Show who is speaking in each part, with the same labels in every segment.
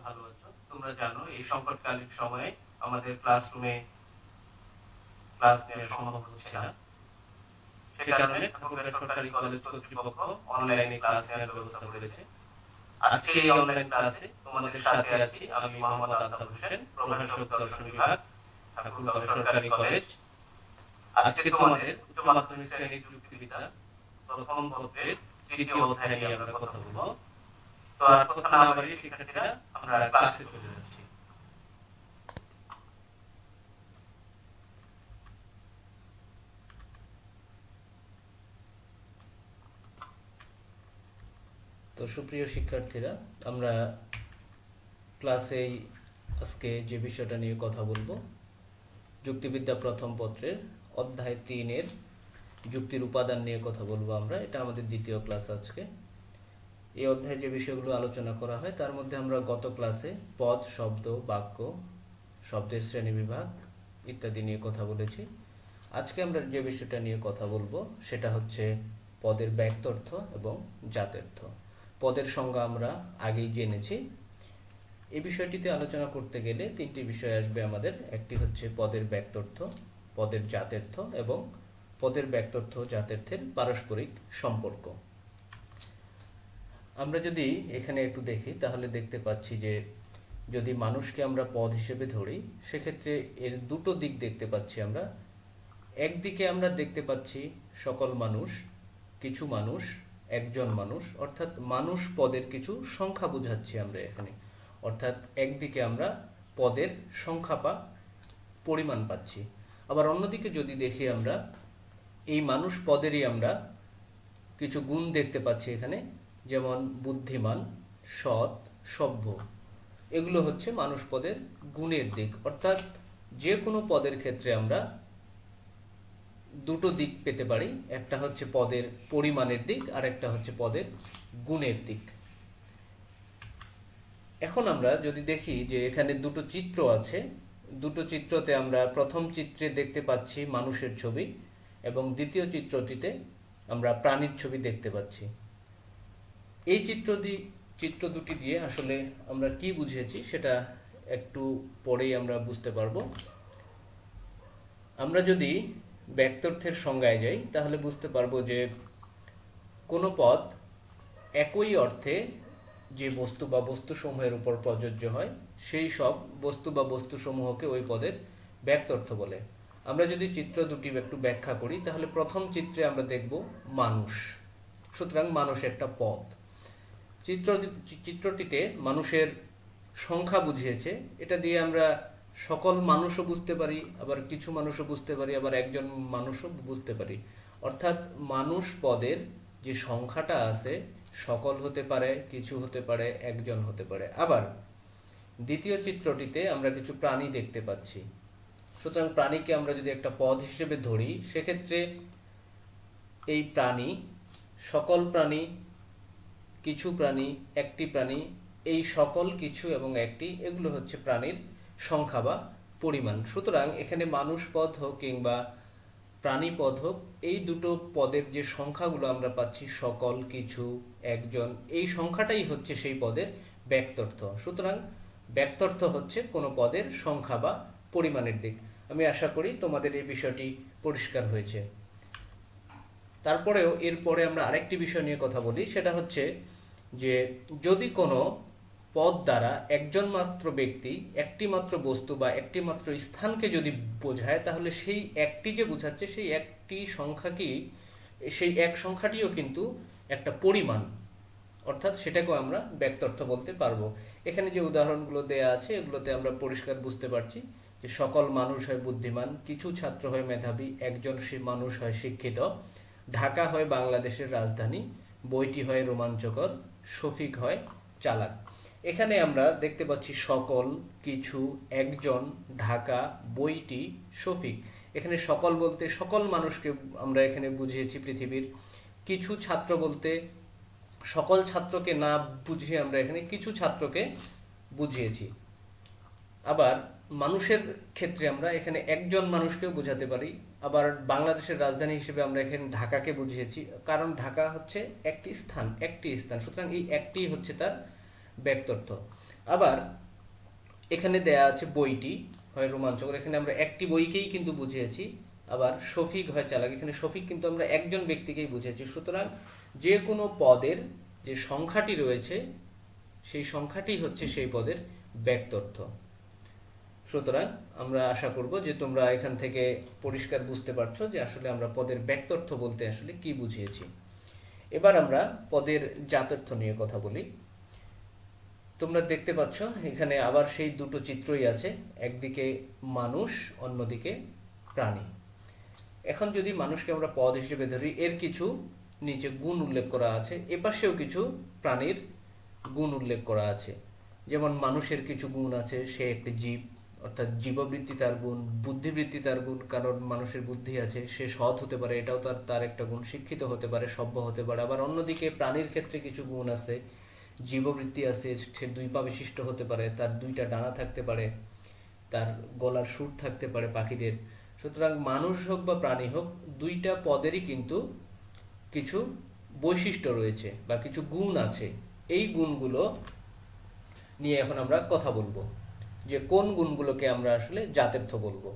Speaker 1: ভালো আছো। তোমরা জানো এই সংকটকালীন সময়ে আমাদের ক্লাসরুমে ক্লাস নেওয়া সম্ভব হচ্ছে না। সে কারণে ঠাকুরগাঁও সরকারি কলেজ কর্তৃপক্ষ অনলাইনে ক্লাস নেওয়ার ব্যবস্থা করেছে। আজকে এই অনলাইন ক্লাসে তোমাদের সাথে আছি আমি মোহাম্মদ আলতাফ হোসেন, প্রভাষক দর্শন বিভাগ, ঠাকুরগাঁও সরকারি কলেজ। আজকে তোমাদের উচ্চ মাধ্যমিক শ্রেণীর যুক্তিবিদ্যা প্রথম পত্রের তৃতীয় অধ্যায় নিয়ে আমরা কথা বলবো। তো আর কথা না বাড়িয়ে শিক্ষার্থীরা আমরা ক্লাসে চলে যাচ্ছি।
Speaker 2: তো সুপ্রিয় শিক্ষার্থীরা, আমরা ক্লাসে আজকে যে বিষয়টা নিয়ে কথা বলবো, যুক্তিবিদ্যা প্রথম পত্রের অধ্যায় 3-এর যুক্তির উপাদান নিয়ে কথা বলবো আমরা। এটা আমাদের দ্বিতীয় ক্লাস আজকে। এই অধ্যায়ে যে বিষয়গুলো আলোচনা করা হয় তার মধ্যে আমরা গত ক্লাসে পদ, শব্দ, বাক্য, শব্দের শ্রেণীবিভাগ ইত্যাদি নিয়ে কথা বলেছি। আজকে আমরা যে বিষয়টা নিয়ে কথা বলবো সেটা হচ্ছে পদের ব্যক্তার্থ এবং জাত্যার্থ। পদের সংজ্ঞা আমরা আগেই জেনেছি। এই বিষয়টিতে আলোচনা করতে গেলে তিনটি বিষয় আসবে আমাদের। একটি হচ্ছে পদের ব্যক্তার্থ, পদের জাত্যার্থ এবং পদের ব্যক্তার্থ জাত্যার্থের পারস্পরিক সম্পর্ক। আমরা যদি এখানে একটু দেখি তাহলে দেখতে পাচ্ছি যে যদি মানুষকে আমরা পদ হিসেবে ধরি সেক্ষেত্রে এর দুটো দিক দেখতে পাচ্ছি আমরা। একদিকে আমরা দেখতে পাচ্ছি সকল মানুষ, কিছু মানুষ, একজন মানুষ, অর্থাৎ মানুষ পদের কিছু সংখ্যা বোঝাচ্ছি আমরা এখানে। অর্থাৎ একদিকে আমরা পদের সংখ্যা বা পরিমাণ পাচ্ছি। আবার অন্যদিকে যদি দেখি আমরা এই মানুষ পদেরই আমরা কিছু গুণ দেখতে পাচ্ছি এখানে, যেমন বুদ্ধিমান, সৎ, সভ্য। এগুলো হচ্ছে মানুষ পদের গুণের দিক। অর্থাৎ যে কোনো পদের ক্ষেত্রে আমরা দুটো দিক পেতে পারি, একটা হচ্ছে পদের পরিমাণের দিক আর একটা হচ্ছে পদের গুণের দিক। এখন আমরা যদি দেখি যে এখানে দুটো চিত্র আছে, দুটো চিত্রতে আমরা প্রথম চিত্রে দেখতে পাচ্ছি মানুষের ছবি এবং দ্বিতীয় চিত্রটিতে আমরা প্রাণীর ছবি দেখতে পাচ্ছি। এই চিত্র দুটি দিয়ে আসলে আমরা কি বুঝেছি সেটা একটু পরেই আমরা বুঝতে পারবো। আমরা যদি ব্যক্তার্থের সংজ্ঞায় যাই তাহলে বুঝতে পারবো যে কোনো পদ একই অর্থে যে বস্তু বা বস্তুসমূহের উপর প্রযোজ্য হয় সেই সব বস্তু বা বস্তুসমূহকে ওই পদের ব্যক্তার্থ বলে। আমরা যদি চিত্র দুটি একটু ব্যাখ্যা করি তাহলে প্রথম চিত্রে আমরা দেখব মানুষ। সুতরাং মানুষ একটা পদ। চিত্রটিতে মানুষের সংখ্যা বুঝিয়েছে। এটা দিয়ে আমরা সকল মানুষও বুঝতে পারি, আবার কিছু মানুষও বুঝতে পারি, আবার একজন মানুষও বুঝতে পারি। অর্থাৎ মানুষ পদের যে সংখ্যাটা আছে সকল হতে পারে, কিছু হতে পারে, একজন হতে পারে। আবার দ্বিতীয় চিত্রটিতে আমরা কিছু প্রাণী দেখতে পাচ্ছি। সুতরাং প্রাণীকে আমরা যদি একটা পদ হিসেবে ধরি সেক্ষেত্রে এই প্রাণী, সকল প্রাণী, কিছু প্রাণী, একটি প্রাণী, এই সকল, কিছু এবং একটি, এগুলো হচ্ছে প্রাণীর সংখ্যা বা পরিমাণ। সুতরাং এখানে মানুষ পদ হোক কিংবা প্রাণী পদ হোক, এই দুটো পদের যে সংখ্যাগুলো আমরা পাচ্ছি, সকল, কিছু, একজন, এই সংখ্যাটাই হচ্ছে সেই পদের ব্যক্তার্থ। সুতরাং ব্যক্তার্থ হচ্ছে কোনো পদের সংখ্যা বা পরিমাণের দিক। আমি আশা করি তোমাদের এই বিষয়টি পরিষ্কার হয়েছে। তারপরেও এরপরে আমরা আরেকটি বিষয় নিয়ে কথা বলি, সেটা হচ্ছে যে যদি কোনো পদ দ্বারা একজন মাত্র ব্যক্তি, একটি মাত্র বস্তু বা একটি মাত্র স্থানকে যদি বোঝায় তাহলে সেই একটি যে বোঝাচ্ছে সেই একটি সংখ্যাকেই, সেই এক সংখ্যাটিও কিন্তু একটা পরিমাণ, অর্থাৎ সেটাকেও আমরা ব্যক্তার্থ বলতে পারবো। এখানে যে উদাহরণগুলো দেয়া আছে এগুলোতে আমরা পরিষ্কার বুঝতে পারছি যে সকল মানুষ হয় বুদ্ধিমান, কিছু ছাত্র হয় মেধাবী, একজন মানুষ হয় শিক্ষিত, ঢাকা হয় বাংলাদেশের রাজধানী, বইটি হয় রোমাঞ্চকর, শফিক হয় চালাক। এখানে আমরা দেখতে পাচ্ছি সকল, কিছু, একজন, ঢাকা, বইটি, শফিক। এখানে সকল বলতে সকল মানুষকে আমরা এখানে বুঝিয়েছি পৃথিবীর। কিছু ছাত্র বলতে সকল ছাত্রকে না বুঝিয়ে আমরা এখানে কিছু ছাত্রকে বুঝিয়েছি। আবার মানুষের ক্ষেত্রে আমরা এখানে একজন মানুষকেও বোঝাতে পারি। আবার বাংলাদেশের রাজধানী হিসেবে আমরা এখানে ঢাকাকে বুঝিয়েছি, কারণ ঢাকা হচ্ছে একটি স্থান। সুতরাং এই একটি হচ্ছে তার ব্যক্তার্থ। আবার এখানে দেয়া আছে বইটি হয় রোমাঞ্চকর, এখানে আমরা একটি বইকেই কিন্তু বুঝিয়েছি। আবার শফিক হয় চালাক, এখানে শফিক কিন্তু আমরা একজন ব্যক্তিকেই বুঝিয়েছি। সুতরাং যে কোনো পদের যে সংখ্যাটি রয়েছে সেই সংখ্যাটি হচ্ছে সেই পদের ব্যক্তর্থ। সুতরাং আমরা আশা করব যে তোমরা এখান থেকে পরিষ্কার বুঝতে পারছো যে আসলে আমরা পদের ব্যক্তর্থ বলতে আসলে কি বুঝিয়েছি। এবার আমরা পদের জাতর্থ নিয়ে কথা বলি। তোমরা দেখতে পাচ্ছ এখানে আবার সেই দুটো চিত্রই আছে, একদিকে মানুষ, অন্যদিকে প্রাণী। এখন যদি মানুষকে আমরা পদ হিসেবে ধরি, এর কিছু নিচে গুণ উল্লেখ করা আছে, এপাশেও কিছু প্রাণীর গুণ উল্লেখ করা আছে। যেমন মানুষের কিছু গুণ আছে, সে একটি জীব, অর্থাৎ জীববৃত্তি তার গুণ, বুদ্ধিবৃত্তি তার গুণ, কারণ মানুষের বুদ্ধি আছে, সে সৎ হতে পারে, এটাও তার তার একটা গুণ, শিক্ষিত হতে পারে, সভ্য হতে পারে। আবার অন্যদিকে প্রাণীর ক্ষেত্রে কিছু গুণ আছে, জীববৃত্তি আছে, সে দুই পা বিশিষ্ট হতে পারে, তার দুইটা ডানা থাকতে পারে, তার গলার সুর থাকতে পারে পাখিদের। সুতরাং মানুষ হোক বা প্রাণী হোক, দুইটা পদেরই কিন্তু কিছু বৈশিষ্ট্য রয়েছে বা কিছু গুণ আছে। এই গুণগুলো নিয়ে এখন আমরা কথা বলবো যে কোন গুণগুলোকে আমরা আসলে জাতের্থ বলবো।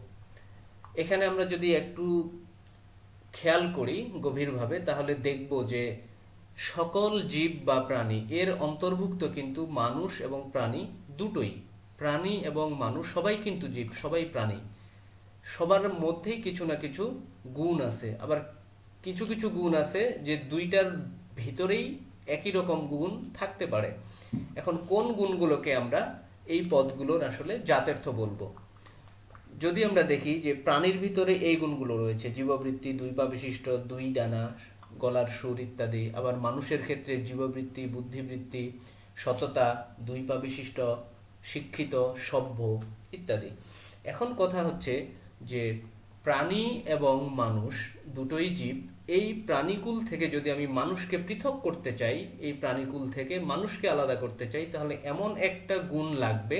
Speaker 2: এখানে আমরা যদি একটু খেয়াল করি গভীরভাবে, তাহলে দেখব যে সকল জীব বা প্রাণী এর অন্তর্ভুক্ত কিন্তু মানুষ এবং প্রাণী দুটোই। প্রাণী এবং মানুষ সবাই কিন্তু জীব, সবাই প্রাণী, সবার মধ্যেই কিছু না কিছু গুণ আছে। আবার কিছু কিছু গুণ আছে যে দুইটার ভিতরেই একই রকম গুণ থাকতে পারে। এখন কোন গুণগুলোকে আমরা এই পদগুলোর আসলে জাতের্থ বলবো। যদি আমরা দেখি যে প্রাণীর ভিতরে এই গুণগুলো রয়েছে, জীববৃত্তি, দুই পা বিশিষ্ট, দুই ডানা, গলার সুর ইত্যাদি। আবার মানুষের ক্ষেত্রে জীববৃত্তি, বুদ্ধিবৃত্তি, সততা, দুই পা বিশিষ্ট, শিক্ষিত, সভ্য ইত্যাদি। এখন কথা হচ্ছে যে প্রাণী এবং মানুষ দুটোই জীব, এই প্রাণীকুল থেকে যদি আমি মানুষকে পৃথক করতে চাই, এই প্রাণীকুল থেকে মানুষকে আলাদা করতে চাই, তাহলে এমন একটা গুণ লাগবে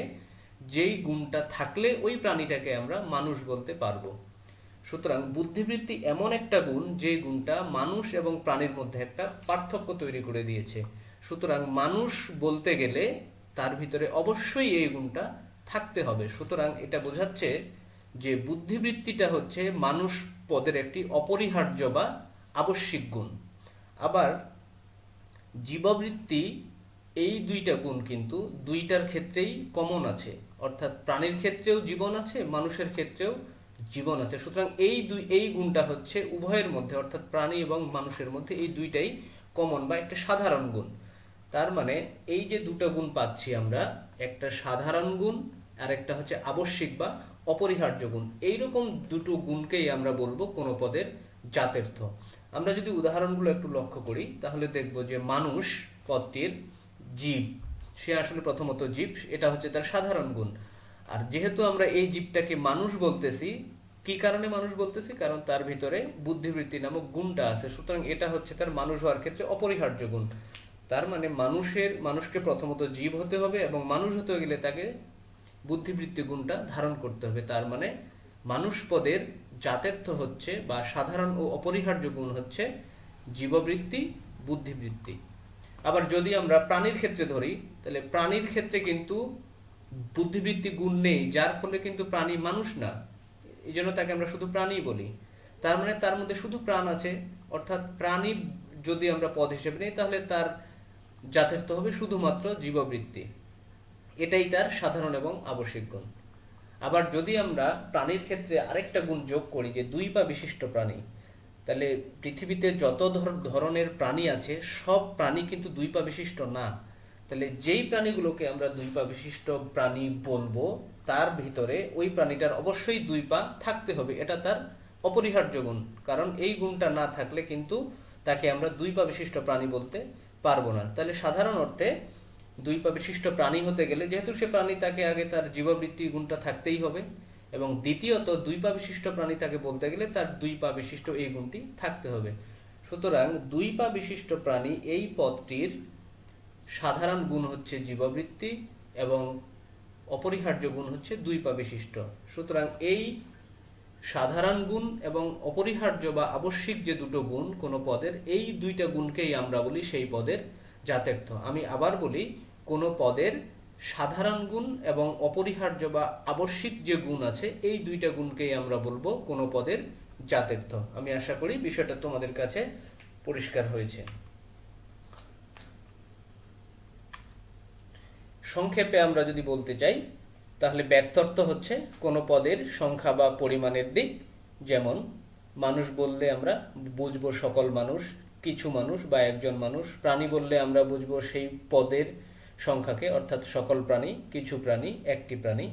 Speaker 2: যেই গুণটা থাকলে ওই প্রাণীটাকে আমরা মানুষ বলতে পারবো। সুতরাং বুদ্ধিবৃত্তি এমন একটা গুণ যে গুণটা মানুষ এবং প্রাণীর মধ্যে একটা পার্থক্য তৈরি করে দিয়েছে। সুতরাং মানুষ বলতে গেলে তার ভিতরে অবশ্যই এই গুণটা থাকতে হবে। সুতরাং এটা বোঝাচ্ছে যে বুদ্ধিবৃত্তিটা হচ্ছে মানুষ পদের একটি অপরিহার্য বা আবশ্যিক গুণ। আবার জীববৃত্তি, এই দুইটা গুণ কিন্তু দুইটার ক্ষেত্রেই কমন আছে, অর্থাৎ প্রাণীর ক্ষেত্রেও জীবন আছে, মানুষের ক্ষেত্রেও জীবন আছে। সুতরাং এই গুণটা হচ্ছে উভয়ের মধ্যে, অর্থাৎ প্রাণী এবং মানুষের মধ্যে এই দুইটাই কমন বা একটা সাধারণ গুণ। তার মানে এই যে দুটো গুণ পাচ্ছি আমরা, একটা সাধারণ গুণ আর একটা হচ্ছে আবশ্যিক বা অপরিহার্য গুণ, এইরকম দুটো গুণকেই আমরা বলবো কোনো পদের জাতের্থ। আমরা যদি উদাহরণগুলো একটু লক্ষ্য করি তাহলে দেখব যে মানুষ পদটির জীব, সে আসলে প্রথমত জীব, এটা হচ্ছে তার সাধারণ গুণ। আর যেহেতু আমরা এই জীবটাকে মানুষ বলতেছি, কি কারণে মানুষ বলতেছি? কারণ তার ভিতরে বুদ্ধিবৃত্তি নামক গুণটা আছে। সুতরাং এটা হচ্ছে তার মানুষ হওয়ার ক্ষেত্রে অপরিহার্য গুণ। তার মানে মানুষকে প্রথমত জীব হতে হবে এবং মানুষ হতে গেলে তাকে বুদ্ধিবৃত্তি গুণটা ধারণ করতে হবে। তার মানে মানুষ পদের জাতের্থ হচ্ছে বা সাধারণ ও অপরিহার্য গুণ হচ্ছে জীববৃত্তি, বুদ্ধিবৃত্তি। আবার যদি আমরা প্রাণীর ক্ষেত্রে ধরি, তাহলে প্রাণীর ক্ষেত্রে কিন্তু বুদ্ধিবৃত্তি গুণ নেই, যার ফলে কিন্তু প্রাণী মানুষ না, এই জন্য তাকে আমরা শুধু প্রাণী বলি। তার মানে তার মধ্যে শুধু প্রাণ আছে, অর্থাৎ প্রাণী যদি আমরা পদ হিসেবে নিই তাহলে তার জাতের্থ হবে শুধুমাত্র জীববৃত্তি, এটাই তার সাধারণ এবং আবশ্যিক গুণ। আবার যদি আমরা প্রাণীর ক্ষেত্রে আরেকটা গুণ যোগ করি যে দুই পা বিশিষ্ট প্রাণী, তাহলে পৃথিবীতে যত ধরনের প্রাণী আছে সব প্রাণী কিন্তু দুই পা বিশিষ্ট না। তাহলে যেই প্রাণীগুলোকে আমরা দুই পা বিশিষ্ট প্রাণী বলবো তার ভিতরে ওই প্রাণীটার অবশ্যই দুই পা থাকতে হবে, এটা তার অপরিহার্য গুণ। কারণ এই গুণটা না থাকলে কিন্তু তাকে আমরা দুই পা বিশিষ্ট প্রাণী বলতে পারবো না। তাহলে সাধারণ অর্থে দুই পা বিশিষ্ট প্রাণী হতে গেলে যেহেতু সে প্রাণী, তাকে আগে তার জীববৃত্তি গুণটা থাকতেই হবে, এবং দ্বিতীয়ত দুই পা বিশিষ্ট প্রাণী তাকে বলতে গেলে তার দুই পা বিশিষ্ট এই গুণটি থাকতে হবে। সুতরাং দুই পা বিশিষ্ট প্রাণী এই পদটির সাধারণ গুণ হচ্ছে জীববৃত্তি এবং অপরিহার্য গুণ হচ্ছে দুই পা বিশিষ্ট। সুতরাং এই সাধারণ গুণ এবং অপরিহার্য বা আবশ্যিক যে দুটো গুণ কোনো পদের, এই দুইটা গুণকেই আমরা বলি সেই পদের জাতের্থ। আমি আবার বলি, কোনো পদের সাধারণ গুণ এবং অপরিহার্য বা আবশ্যিক যে গুণ আছে এই দুইটা গুণকেই আমরা বলবো কোনো পদের জাতের্থ। আমি আশা করি বিষয়টা তোমাদের কাছে পরিষ্কার হয়েছে। সংক্ষেপে আমরা যদি বলতে চাই তাহলে ব্যক্তর্থ হচ্ছে কোনো পদের সংখ্যা বা পরিমাণের দিক। যেমন মানুষ বললে আমরা বুঝবো সকল মানুষ, কিছু মানুষ বা একজন মানুষ। প্রাণী বললে আমরা বুঝবো সেই পদের সংখ্যাকে, অর্থাৎ সকল প্রাণী, কিছু প্রাণী, একটি প্রাণী।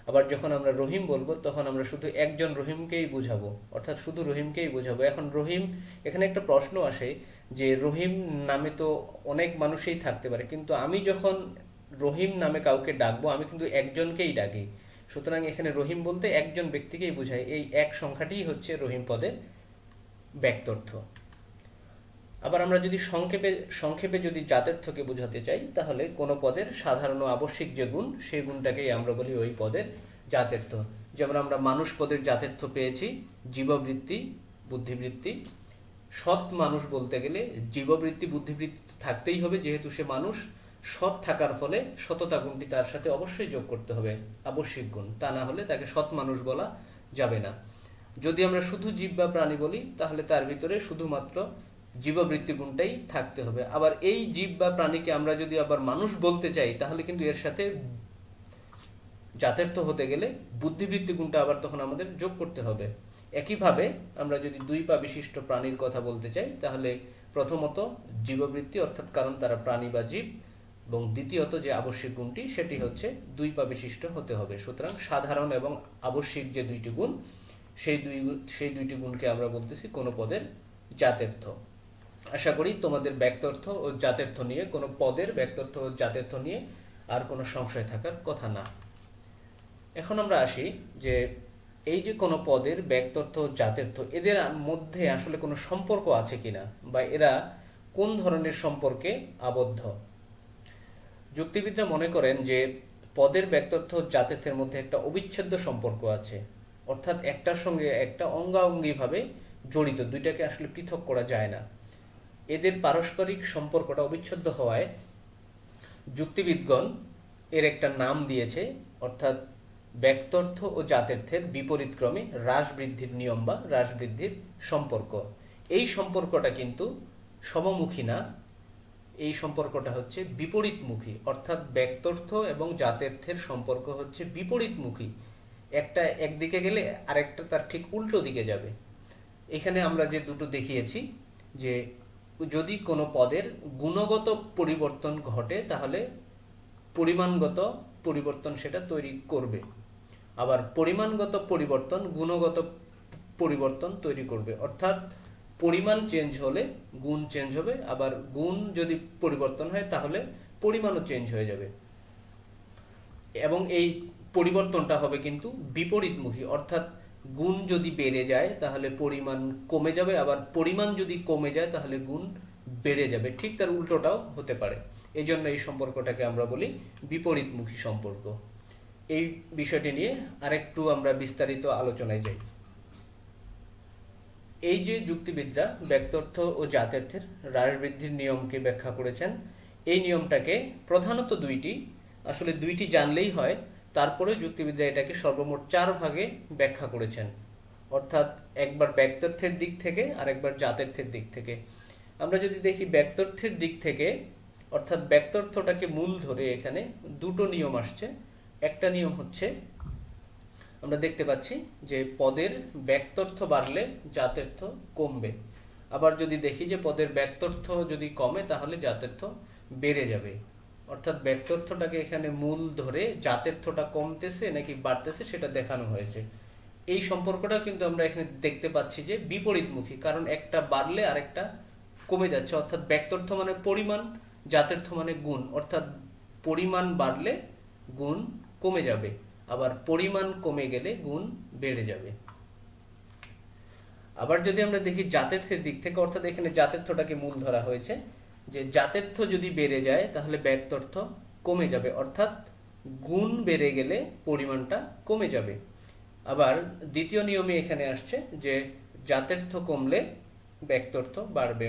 Speaker 2: আবার যখন আমরা রহিম বলবো তখন আমরা শুধু একজন রহিমকেই বুঝাবো, অর্থাৎ শুধু রহিমকেই বুঝাবো। এখন রহিম, এখানে একটা প্রশ্ন আসে যে রহিম নামে তো অনেক মানুষই থাকতে পারে, কিন্তু আমি যখন রহিম নামে কাউকে ডাকবো আমি কিন্তু একজনকেই ডাকি। সুতরাং এখানে রহিম বলতে একজন ব্যক্তিকেই বোঝায়। এই এক সংখ্যাটিই হচ্ছে রহিম পদের ব্যক্তর্থ। আবার আমরা যদি সংক্ষেপে যদি জাতের্থকে বোঝাতে চাই তাহলে কোনো পদের সাধারণ ও আবশ্যিক যে গুণ সেই গুণটাকেই আমরা বলি ওই পদের জাতের্থ। যেমন আমরা মানুষ পদের জাতের্থ পেয়েছি জীববৃত্তি, বুদ্ধিবৃত্তি। সৎ মানুষ বলতে গেলে জীববৃত্তি, বুদ্ধিবৃত্তি থাকতেই হবে, যেহেতু সে মানুষ। সৎ থাকার ফলে সততা গুণটি তার সাথে অবশ্যই যোগ করতে হবে, আবশ্যিক গুণ। তা না হলে তাকে সৎ মানুষ বলা যাবে না। যদি আমরা শুধু জীব বা প্রাণী বলি তাহলে তার ভিতরে শুধুমাত্র জীববৃত্তি গুণটাই থাকতে হবে। আবার এই জীব বা প্রাণীকে আমরা যদি আবার মানুষ বলতে চাই তাহলে কিন্তু এর সাথে জাতের্থ হতে গেলে বুদ্ধিবৃত্তি গুণটা আবার তখন আমাদের যোগ করতে হবে। একইভাবে আমরা যদি দুই পা বিশিষ্ট প্রাণীর কথা বলতে চাই তাহলে প্রথমত জীববৃত্তি, অর্থাৎ কারণ তারা প্রাণী বা জীব, এবং দ্বিতীয়ত যে আবশ্যিক গুণটি সেটি হচ্ছে দুই পা বিশিষ্ট হতে হবে। সুতরাং সাধারণ এবং আবশ্যিক যে দুইটি গুণ সেই দুইটি গুণকে আমরা বলতেছি কোনো পদের জাতের্থ। আশা করি তোমাদের ব্যক্তর্থ ও জাতের্থ নিয়ে, কোনো পদের ব্যক্তর্থ ও জাতের্থ নিয়ে আর কোনো সংশয় থাকার কথা না। এখন আমরা আসি যে এই যে কোনো পদের ব্যক্তর্থ ও জাতের্থ, এদের মধ্যে আসলে কোনো সম্পর্ক আছে কিনা, বা এরা কোন ধরনের সম্পর্কে আবদ্ধ। যুক্তিবিদরা মনে করেন যে পদের ব্যক্তর্থ ও জাতের্থের মধ্যে একটা অবিচ্ছেদ্য সম্পর্ক আছে, অর্থাৎ একটার সঙ্গে একটা অঙ্গাঅঙ্গিভাবে জড়িত, দুইটাকে আসলে পৃথক করা যায় না। এদের পারস্পরিক সম্পর্কটা অবিচ্ছেদ্য হওয়ায় যুক্তিবিদগণ এর একটা নাম দিয়েছে, অর্থাৎ ব্যক্তর্থ ও জাতের্থের বিপরীত ক্রমে হ্রাস বৃদ্ধির নিয়ম বা হ্রাস বৃদ্ধির সম্পর্ক। এই সম্পর্কটা কিন্তু সমমুখী না, এই সম্পর্কটা হচ্ছে বিপরীতমুখী, অর্থাৎ ব্যক্তর্থ এবং জাতের্থের সম্পর্ক হচ্ছে বিপরীতমুখী। একটা একদিকে গেলে আরেকটা তার ঠিক উল্টো দিকে যাবে। এখানে আমরা যে দুটো দেখিয়েছি যে যদি কোনো পদের গুণগত পরিবর্তন ঘটে তাহলে পরিমাণগত পরিবর্তন সেটা তৈরি করবে, আবার পরিমাণগত পরিবর্তন গুণগত পরিবর্তন তৈরি করবে। অর্থাৎ পরিমাণ চেঞ্জ হলে গুণ চেঞ্জ হবে, আবার গুণ যদি পরিবর্তন হয় তাহলে পরিমাণও চেঞ্জ হয়ে যাবে। এবং এই পরিবর্তনটা হবে কিন্তু বিপরীতমুখী, অর্থাৎ গুণ যদি বেড়ে যায় তাহলে পরিমাণ কমে যাবে, আবার পরিমাণ যদি কমে যায় তাহলে গুণ বেড়ে যাবে। ঠিক তার উল্টোটাও হতে পারে। এই জন্য এই সম্পর্কটাকে আমরা বলি বিপরীতমুখী সম্পর্ক। এই বিষয়টি নিয়ে আরেকটু আমরা বিস্তারিত আলোচনায় যাই। এই যে যুক্তিবিদরা ব্যক্তর্থ ও জাতের্থের হ্রাস বৃদ্ধির নিয়মকে ব্যাখ্যা করেছেন, এই নিয়মটাকে প্রধানত আসলে দুইটি জানলেই হয়, তারপরে যুক্তিবিদরা এটাকে সর্বমোট 4 ভাগে ব্যাখ্যা করেছেন, অর্থাৎ একবার ব্যক্তর্থের দিক থেকে আর একবার জাতের্থের দিক থেকে। আমরা যদি দেখি ব্যক্তর্থের দিক থেকে, অর্থাৎ ব্যক্তর্থটাকে মূল ধরে এখানে দুটো নিয়ম আসছে। একটা নিয়ম হচ্ছে আমরা দেখতে পাচ্ছি যে পদের ব্যক্তর্থ বাড়লে জাতের্থ কমবে। আবার যদি দেখি যে পদের ব্যক্তর্থ যদি কমে তাহলে জাতের্থ বেড়ে যাবে। অর্থাৎ ব্যক্তর্থটাকে এখানে মূল ধরে জাতের্থটা কমতেছে নাকি বাড়তেছে সেটা দেখানো হয়েছে। এই সম্পর্কটা কিন্তু আমরা এখানে দেখতে পাচ্ছি যে বিপরীতমুখী, কারণ একটা বাড়লে আরেকটা কমে যাচ্ছে। অর্থাৎ ব্যক্তর্থ মানে পরিমাণ, জাতের্থ মানে গুণ। অর্থাৎ পরিমাণ বাড়লে গুণ কমে যাবে, আবার পরিমাণ কমে গেলে গুণ বেড়ে যাবে। আবার যদি আমরা দেখি জাতের্থের দিক থেকে, অর্থাৎ এখানে জাতের্থটাকে মূল ধরা হয়েছে, যে জাতের্থ যদি বেড়ে যায় তাহলে ব্যক্তর্থ কমে যাবে, অর্থাৎ গুণ বেড়ে গেলে পরিমাণটা কমে যাবে। আবার দ্বিতীয় নিয়মে এখানে আসছে যে জাতের্থ কমলে ব্যক্তর্থ বাড়বে।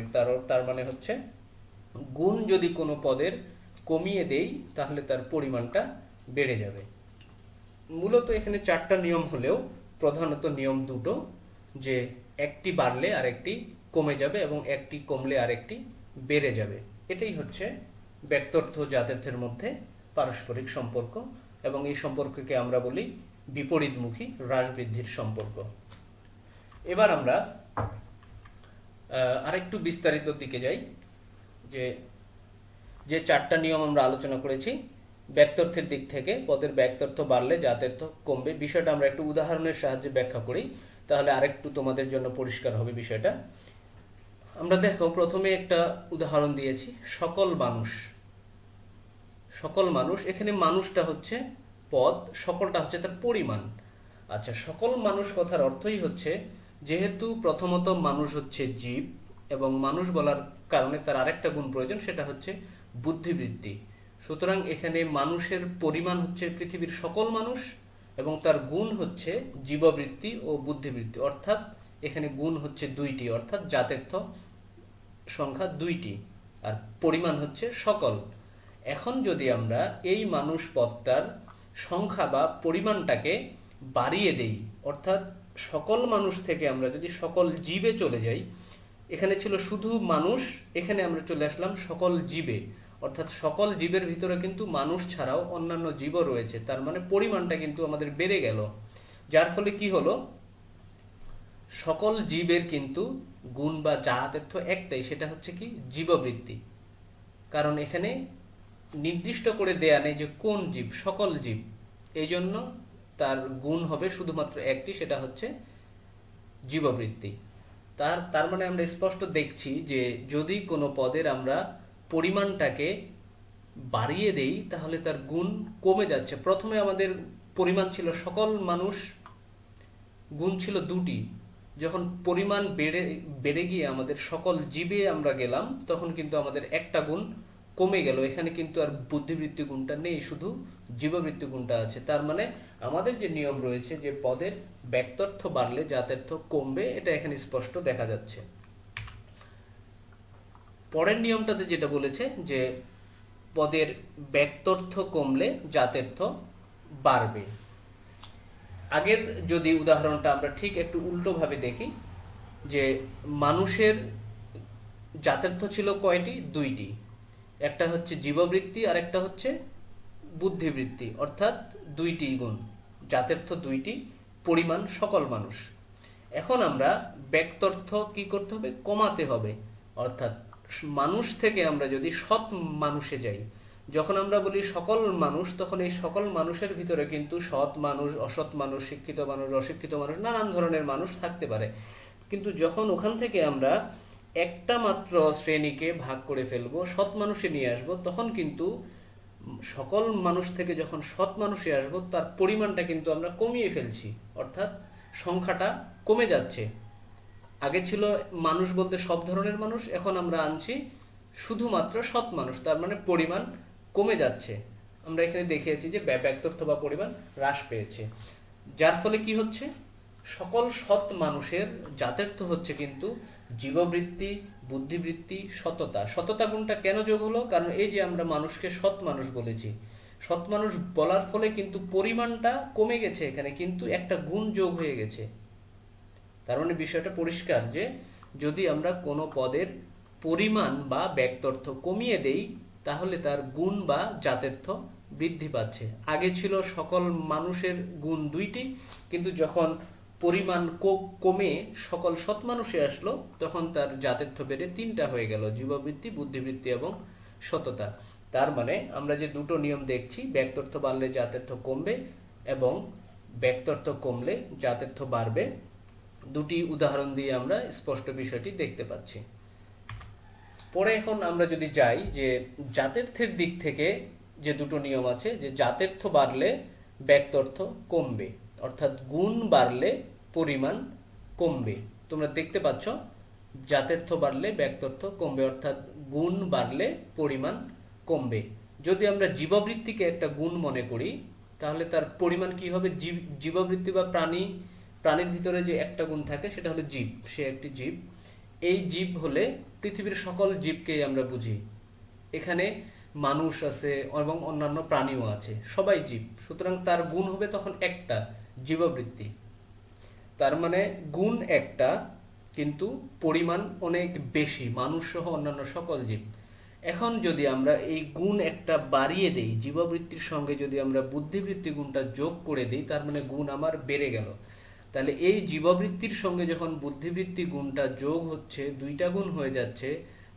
Speaker 2: তার মানে হচ্ছে গুণ যদি কোনো পদের কমিয়ে দেই তাহলে তার পরিমাণটা বেড়ে যাবে। মূলত এখানে 4টা নিয়ম হলেও প্রধানত নিয়ম দুটো, যে একটি বাড়লে আরেকটি কমে যাবে এবং একটি কমলে আরেকটি বেড়ে যাবে। এটাই হচ্ছে ব্যক্তর্থ জাত্যর্থের মধ্যে পারস্পরিক সম্পর্ক, এবং এই সম্পর্ককে আমরা বলি বিপরীতমুখী হ্রাস বৃদ্ধির সম্পর্ক। এবার আমরা আরেকটু বিস্তারিত দিকে যাই। যে 4টা নিয়ম আমরা আলোচনা করেছি ব্যক্তর্থের দিক থেকে, পদের ব্যক্তর্থ বাড়লে জাত্যর্থ কমবে, বিষয়টা আমরা একটু উদাহরণের সাহায্যে ব্যাখ্যা করি, তাহলে আরেকটু তোমাদের জন্য পরিষ্কার হবে বিষয়টা। আমরা দেখো, প্রথমে একটা উদাহরণ দিয়েছি, সকল মানুষ। সকল মানুষ, এখানে মানুষটা হচ্ছে পদ, সকলটা হচ্ছে তার পরিমাণ। আচ্ছা, সকল মানুষ কথার অর্থই হচ্ছে, যেহেতু প্রথমত মানুষ হচ্ছে জীব, এবং মানুষ বলার কারণে তার আরেকটা গুণ প্রয়োজন, সেটা হচ্ছে বুদ্ধিবৃত্তি। সুতরাং এখানে মানুষের পরিমাণ হচ্ছে পৃথিবীর সকল মানুষ, এবং তার গুণ হচ্ছে জীববৃত্তি ও বুদ্ধিবৃত্তি, অর্থাৎ এখানে গুণ হচ্ছে 2টি, অর্থাৎ জাত্যর্থ সংখ্যা 2টি, আর পরিমাণ হচ্ছে সকল। এখন যদি আমরা এই মানুষ পদটার সংখ্যা বা পরিমাণটাকে বাড়িয়ে দেই, অর্থাৎ সকল মানুষ থেকে আমরা যদি সকল জীবে চলে যাই, এখানে ছিল শুধু মানুষ, এখানে আমরা চলে আসলাম সকল জীবে, অর্থাৎ সকল জীবের ভিতরে কিন্তু মানুষ ছাড়াও অন্যান্য জীবও রয়েছে, তার মানে পরিমাণটা কিন্তু আমাদের বেড়ে গেল। যার ফলে কি হলো, সকল জীবের কিন্তু গুণ বা জাত্যর্থ একটাই, সেটা হচ্ছে কি জীববৃত্তি। কারণ এখানে নির্দিষ্ট করে দেয়া নেই যে কোন জীব, সকল জীব, এই জন্য তার গুণ হবে শুধুমাত্র একটি, সেটা হচ্ছে জীববৃত্তি। তার মানে আমরা স্পষ্ট দেখছি যে যদি কোনো পদের আমরা পরিমাণটাকে বাড়িয়ে দেই তাহলে তার গুণ কমে যাচ্ছে। প্রথমে আমাদের পরিমাণ ছিল সকল মানুষ, গুণ ছিল 2টি, যখন পরিমাণ বেড়ে গিয়ে আমাদের সকল জীবে আমরা গেলাম, তখন কিন্তু আমাদের একটা গুণ কমে গেল। এখানে কিন্তু আর বুদ্ধিবৃত্তি গুণটা নেই, শুধু জীববৃত্তি গুণটা আছে। তার মানে আমাদের যে নিয়ম রয়েছে যে পদের ব্যক্তর্থ বাড়লে জাত্যর্থ কমবে, এটা এখানে স্পষ্ট দেখা যাচ্ছে। পরের নিয়মটাতে যেটা বলেছে যে পদের ব্যক্তর্থ কমলে জাত্যর্থ বাড়বে। আগের যদি উদাহরণটা আমরা ঠিক একটু উল্টো ভাবে দেখি, যে মানুষের জাত্যর্থ ছিল কয়টি? 2টি, একটা হচ্ছে জীববৃত্তি আর একটা হচ্ছে বুদ্ধিবৃত্তি, অর্থাৎ 2টি গুণ, জাত্যর্থ 2টি, পরিমাণ সকল মানুষ। এখন আমরা ব্যক্তর্থ কি করতে হবে? কমাতে হবে। অর্থাৎ মানুষ থেকে আমরা যদি সৎ মানুষে যাই, যখন আমরা বলি সকল মানুষ, তখন এই সকল মানুষের ভিতরে কিন্তু সৎ মানুষ, অসৎ মানুষ, শিক্ষিত মানুষ, অশিক্ষিত মানুষ, নানান ধরনের মানুষ থাকতে পারে। কিন্তু যখন ওখান থেকে আমরা একটা মাত্র শ্রেণীকে ভাগ করে ফেলবো, সৎ মানুষে নিয়ে আসবো, তখন কিন্তু সকল মানুষ থেকে যখন সৎ মানুষে আসবো, তার পরিমাণটা কিন্তু আমরা কমিয়ে ফেলছি, অর্থাৎ সংখ্যাটা কমে যাচ্ছে। আগে ছিল মানুষ বলতে সব ধরনের মানুষ, এখন আমরা আনছি শুধুমাত্র সৎ মানুষ, তার মানে পরিমাণ কমে যাচ্ছে। আমরা এখানে দেখিয়েছি যে ব্যক্তর্থ বা পরিমাণ হ্রাস পেয়েছে। যার ফলে কি হচ্ছে, সকল সৎ মানুষের জাত্যর্থ হচ্ছে কিন্তু জীববৃত্তি, বুদ্ধিবৃত্তি, সততা। সততা গুণটা কেন যোগ হলো? কারণ এই যে আমরা মানুষকে সৎ মানুষ বলেছি, সৎ মানুষ বলার ফলে কিন্তু পরিমাণটা কমে গেছে এখানে, কিন্তু একটা গুণ যোগ হয়ে গেছে। তার মানে বিষয়টা পরিষ্কার যে যদি আমরা কোনো পদের পরিমাণ বা ব্যক্তর্থ কমিয়ে দেই, তাহলে তার গুণ বা জাত্যর্থ বৃদ্ধি পাচ্ছে। আগে ছিল সকল মানুষের গুণ 2টি, কিন্তু যখন পরিমাণ কমে সকল সৎ মানুষে আসলো, তখন তার জাত্যর্থ বেড়ে 3টা হয়ে গেল, জীববৃত্তি, বুদ্ধিবৃত্তি এবং সততা। তার মানে আমরা যে দুটো নিয়ম দেখছি, ব্যক্তর্থ বাড়লে জাত্যর্থ কমবে এবং ব্যক্তর্থ কমলে জাত্যর্থ বাড়বে, দুটি উদাহরণ দিয়ে আমরা স্পষ্ট বিষয়টি দেখতে পাচ্ছি। পরে এখন আমরা যদি যাই যে জাত্যর্থের দিক থেকে যে দুটো নিয়ম আছে, যে জাত্যর্থ বাড়লে ব্যক্তর্থ কমবে, অর্থাৎ গুণ বাড়লে পরিমাণ কমবে। তোমরা দেখতে পাচ্ছ জাত্যর্থ বাড়লে ব্যক্তর্থ কমবে, অর্থাৎ গুণ বাড়লে পরিমাণ কমবে। যদি আমরা জীববৃত্তিকে একটা গুণ মনে করি, তাহলে তার পরিমাণ কি হবে? জীববৃত্তি বা প্রাণীর ভিতরে যে একটা গুণ থাকে সেটা হলো জীব, সে একটি জীব। এই জীব হলে পৃথিবীর সকল জীবকেই আমরা বুঝি। এখানে মানুষ আছে এবং অন্যান্য প্রাণীও আছে, সবাই জীব, সুতরাং তার গুণ হবে তখন একটা, জীববৃত্তি। তার মানে গুণ একটা কিন্তু পরিমাণ অনেক বেশি, মানুষ সহ অন্যান্য সকল জীব। এখন যদি আমরা এই গুণ একটা বাড়িয়ে দেই, জীববৃত্তির সঙ্গে যদি আমরা বুদ্ধিবৃত্তি গুণটা যোগ করে দিই, তার মানে গুণ আমার বেড়ে গেল। তাহলে এই জীববৃত্তির সঙ্গে যখন বুদ্ধিবৃত্তি গুণটা যোগ হচ্ছে, দুইটা গুণ হয়ে যাচ্ছে,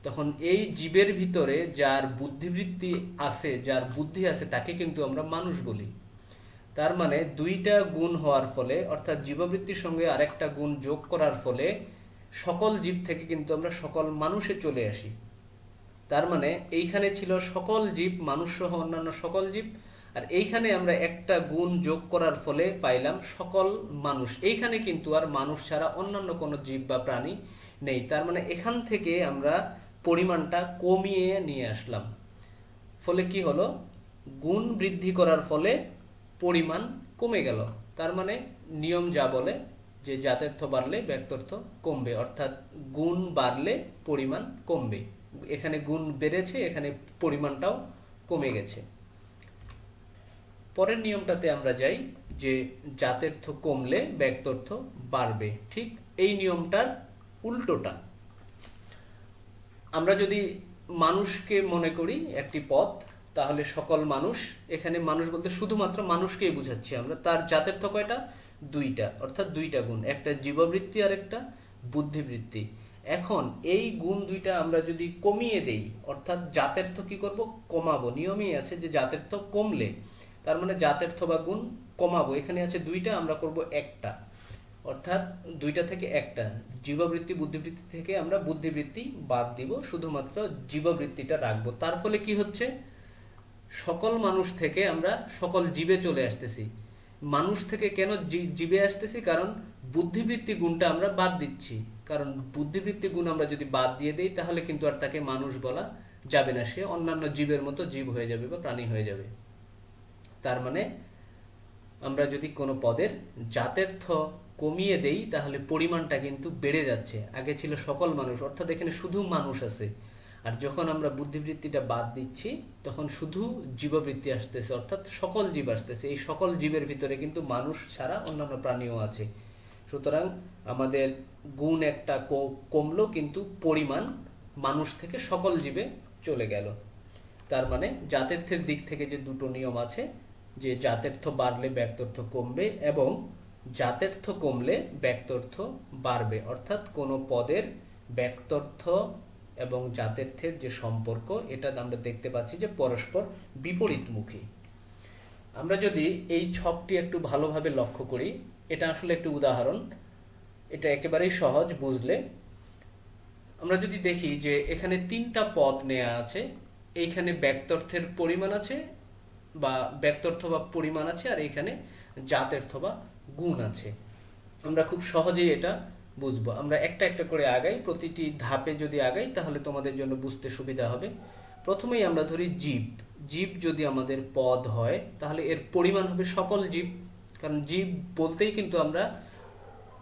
Speaker 2: তখন এই জীবের ভিতরে যার বুদ্ধিবৃত্তি আছে, যার বুদ্ধি আছে, তাকে কিন্তু আমরা মানুষ বলি। তার মানে দুইটা গুণ হওয়ার ফলে, অর্থাৎ জীববৃত্তির সঙ্গে আরেকটা গুণ যোগ করার ফলে সকল জীব থেকে কিন্তু আমরা সকল মানুষে চলে আসি। তার মানে এইখানে ছিল সকল জীব, মানুষ সহ অন্যান্য সকল জীব, আর এইখানে আমরা একটা গুণ যোগ করার ফলে পাইলাম সকল মানুষ। এইখানে কিন্তু আর মানুষ ছাড়া অন্যান্য কোনো জীব বা প্রাণী নেই। তার মানে এখান থেকে আমরা পরিমাণটা কমিয়ে নিয়ে আসলাম। ফলে কি হলো, গুণ বৃদ্ধি করার ফলে পরিমাণ কমে গেল। তার মানে নিয়ম যা বলে যে জাতের্থ বাড়লে ব্যক্তর্থ কমবে, অর্থাৎ গুণ বাড়লে পরিমাণ কমবে। এখানে গুণ বেড়েছে, এখানে পরিমাণটাও কমে গেছে। পরের নিয়মটাতে আমরা যাই যে জাতের্থ কমলে ব্যক্তর্থ বাড়বে। ঠিক এই নিয়মটার উল্টোটা। আমরা যদি মানুষকে মনে করি একটি পদ, তাহলে সকল মানুষ, এখানে মানুষ বলতে শুধুমাত্র মানুষকেই বুঝাচ্ছি আমরা। তার জাতের্থ কয়টা? দুইটা, অর্থাৎ দুইটা গুণ, একটা জীববৃত্তি আর একটা বুদ্ধিবৃত্তি। এখন এই গুণ দুইটা আমরা যদি কমিয়ে দেই, অর্থাৎ জাতের্থ কি করব? কমাবো। নিয়মই আছে যে জাতের্থ কমলে, তার মানে জাতের্থ বা গুণ কমাবো। এখানে আছে দুইটা, আমরা করব একটা, অর্থাৎ দুইটা থেকে একটা। জীববৃত্তি বুদ্ধিবৃত্তি থেকে আমরা বুদ্ধিবৃত্তি বাদ দিব, শুধুমাত্র জীববৃত্তিটা রাখবো। তার ফলে কি হচ্ছে, সকল মানুষ থেকে আমরা সকল জীবে চলে আসতেছি। মানুষ থেকে কেন জীবে আসতেছি? কারণ বুদ্ধিবৃত্তি গুণটা আমরা বাদ দিচ্ছি। কারণ বুদ্ধিবৃত্তি গুণ আমরা যদি বাদ দিয়ে দেই, তাহলে কিন্তু আর তাকে মানুষ বলা যাবে না, সে অন্যান্য জীবের মতো জীব হয়ে যাবে বা প্রাণী হয়ে যাবে। তার মানে আমরা যদি কোনো পদের জাতের্থ কমিয়ে দেই, তাহলে পরিমাণটা কিন্তু বেড়ে যাচ্ছে। আগে ছিল সকল মানুষ, অর্থাৎ এখানে শুধু মানুষ আছে। আর যখন আমরা বুদ্ধিবৃত্তিটা বাদ দিচ্ছি, তখন শুধু জীববৃত্তি আসতেছে, অর্থাৎ সকল জীব আসতেছে। এই সকল জীবের ভিতরে কিন্তু মানুষ ছাড়া অন্যান্য প্রাণীও আছে। সুতরাং আমাদের গুণ একটা কমলো, কিন্তু পরিমাণ মানুষ থেকে সকল জীবে চলে গেল। তার মানে জাতের্থের দিক থেকে যে দুটো নিয়ম আছে, যে জাতের্থ বাড়লে ব্যক্তর্থ কমবে এবং জাতের্থ কমলে ব্যক্তর্থ বাড়বে, অর্থাৎ কোনো পদের ব্যক্তর্থ এবং জাতের্থের যে সম্পর্ক, এটা আমরা দেখতে পাচ্ছি যে পরস্পর বিপরীতমুখী। আমরা যদি এই ছকটি একটু ভালোভাবে লক্ষ্য করি, এটা আসলে একটি উদাহরণ, এটা একেবারেই সহজ বুঝলে। আমরা যদি দেখি যে এখানে তিনটা পদ নেওয়া আছে, এইখানে ব্যক্তর্থের পরিমাণ আছে বা ব্যক্তর্থ বা পরিমাণ আছে, আর এইখানে জাতের্থ বা গুণ আছে। আমরা খুব সহজেই এটা বুঝবো। আমরা একটা একটা করে আগাই, প্রতিটি ধাপে যদি আগাই তাহলে তোমাদের জন্য বুঝতে সুবিধা হবে। প্রথমেই আমরা ধরি জীব। জীব যদি আমাদের পদ হয়, তাহলে এর পরিমাণ হবে সকল জীব, কারণ জীব বলতেই কিন্তু আমরা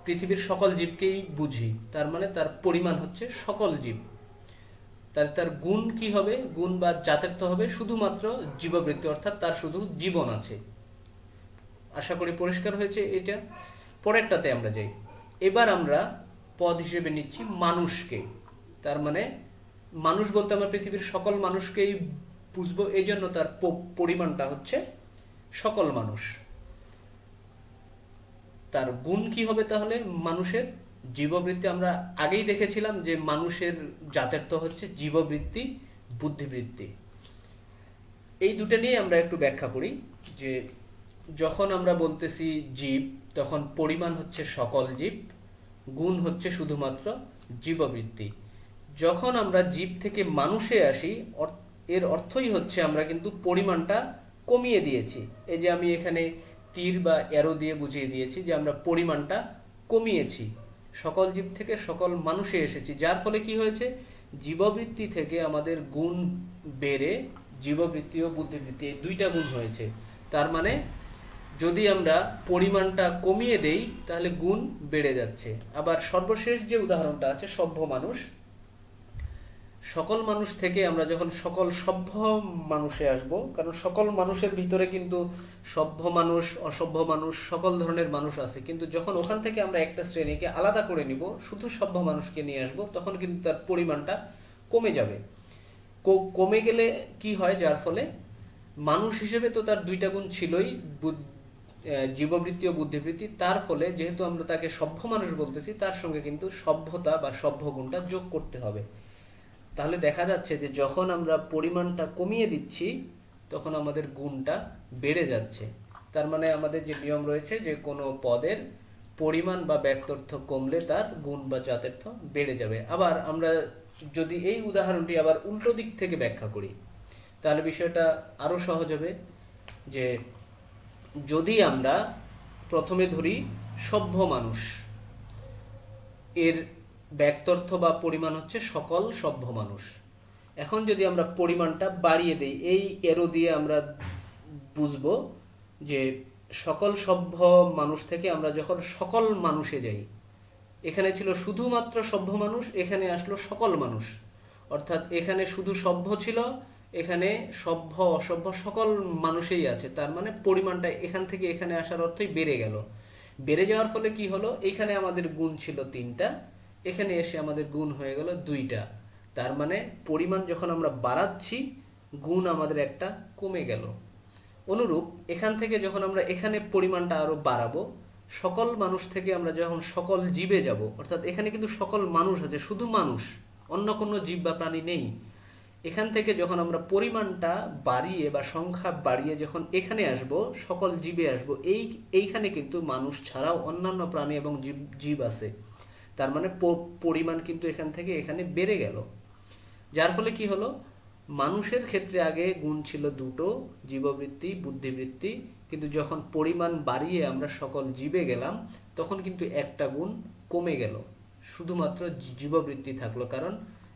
Speaker 2: পৃথিবীর সকল জীবকেই বুঝি। তার মানে তার পরিমাণ হচ্ছে সকল জীব। তাহলে তার গুণ কি হবে? গুণ বা জাতের্থ হবে শুধুমাত্র জীববৃত্তি, অর্থাৎ তার শুধু জীবন আছে। আশা করি পরিষ্কার হয়েছে এটা। পরেরটাতে আমরা যাই। এবার আমরা পদ হিসেবে নিচ্ছি মানুষকে। তার মানে মানুষ বলতে আমরা পৃথিবীর সকল মানুষকেই বুঝবো, এই জন্য তার পরিমাণটা হচ্ছে সকল মানুষ। তার গুণ কি হবে তাহলে? মানুষের জীববৃত্তি। আমরা আগেই দেখেছিলাম যে মানুষের জাতের্থ হচ্ছে জীববৃত্তি, বুদ্ধিবৃত্তি। এই দুটো নিয়ে আমরা একটু ব্যাখ্যা করি যে যখন আমরা বলতেছি জীব, তখন পরিমাণ হচ্ছে সকল জীব, গুণ হচ্ছে শুধুমাত্র জীববৃত্তি। যখন আমরা জীব থেকে মানুষে আসি, এর অর্থই হচ্ছে আমরা কিন্তু পরিমাণটা কমিয়ে দিয়েছি। এই যে আমি এখানে তীর বা অ্যারো দিয়ে বুঝিয়ে দিয়েছি যে আমরা পরিমাণটা কমিয়েছি, সকল জীব থেকে সকল মানুষে এসেছি। যার ফলে কি হয়েছে, জীববৃত্তি থেকে আমাদের গুণ বেড়ে জীববৃত্তি ও বুদ্ধিবৃত্তি এই দুইটা গুণ হয়েছে। তার মানে যদি আমরা পরিমাণটা কমিয়ে দেই, তাহলে গুণ বেড়ে যাচ্ছে। আবার সর্বশেষ যে উদাহরণটা আছে, সভ্য মানুষ। সকল মানুষ থেকে আমরা যখন সকল সভ্য মানুষে আসব, কারণ সকল মানুষের ভিতরে কিন্তু সভ্য মানুষ, অসভ্য মানুষ, সকল ধরনের মানুষ আছে, কিন্তু যখন ওখান থেকে আমরা একটা শ্রেণীকে আলাদা করে নিব, শুধু সভ্য মানুষকে নিয়ে আসব, তখন কিন্তু তার পরিমাণটা কমে যাবে। কমে গেলে কি হয়, যার ফলে মানুষ হিসেবে তো তার দুইটা গুণ ছিলই, জীববৃত্তি ও বুদ্ধিবৃত্তি, তার ফলে যেহেতু আমরা তাকে সভ্য মানুষ বলতেছি, তার সঙ্গে কিন্তু সভ্যতা বা সভ্য গুণটা যোগ করতে হবে। তাহলে দেখা যাচ্ছে যে যখন আমরা পরিমাণটা কমিয়ে দিচ্ছি, তখন আমাদের গুণটা বেড়ে যাচ্ছে। তার মানে আমাদের যে নিয়ম রয়েছে যে কোনো পদের পরিমাণ বা ব্যক্তর্থ কমলে তার গুণ বা জাত্যর্থ বেড়ে যাবে। আবার আমরা যদি এই উদাহরণটি আবার উল্টো দিক থেকে ব্যাখ্যা করি, তাহলে বিষয়টা আরো সহজ হবে। যে যদি আমরা প্রথমে ধরি সভ্য মানুষ, এর ব্যক্তর্থ বা পরিমাণ হচ্ছে সকল সভ্য মানুষ। এখন যদি আমরা পরিমাণটা বাড়িয়ে দেই, এই এরো দিয়ে আমরা বুঝবো যে সকল সভ্য মানুষ থেকে আমরা যখন সকল মানুষে যাই, এখানে ছিল শুধুমাত্র সভ্য মানুষ, এখানে আসলো সকল মানুষ, অর্থাৎ এখানে শুধু সভ্য ছিল, এখানে সভ্য অসভ্য সকল মানুষই আছে। তার মানে পরিমাণটা এখান থেকে এখানে আসার অর্থই বেড়ে গেল। বেড়ে যাওয়ার ফলে কি হলো, এখানে আমাদের গুণ ছিল 3টা, এখানে এসে আমাদের গুণ হয়ে গেল 2টা। তার মানে পরিমাণ যখন আমরা বাড়াচ্ছি, গুণ আমাদের একটা কমে গেল। অনুরূপ এখান থেকে যখন আমরা এখানে পরিমাণটা আরো বাড়াবো, সকল মানুষ থেকে আমরা যখন সকল জীবে যাব, অর্থাৎ এখানে কিন্তু সকল মানুষ আছে, শুধু মানুষ, অন্য কোনো জীব বা প্রাণী নেই। এখান থেকে যখন আমরা পরিমাণটা বাড়িয়ে বা সংখ্যা বাড়িয়ে যখন এখানে আসব, সকল জীবে আসব, এইখানে কিন্তু মানুষ ছাড়াও অন্যান্য প্রাণী এবং জীব আছে। তার মানে পরিমাণ কিন্তু এখান থেকে এখানে বেড়ে গেল। যার ফলে কি হলো, মানুষের ক্ষেত্রে আগে গুণ ছিল 2টো, জীববৃত্তি, বুদ্ধিবৃত্তি, কিন্তু যখন পরিমাণ বাড়িয়ে আমরা সকল জীবে গেলাম, তখন কিন্তু একটা গুণ কমে গেল, শুধুমাত্র জীববৃত্তি থাকলো। কারণ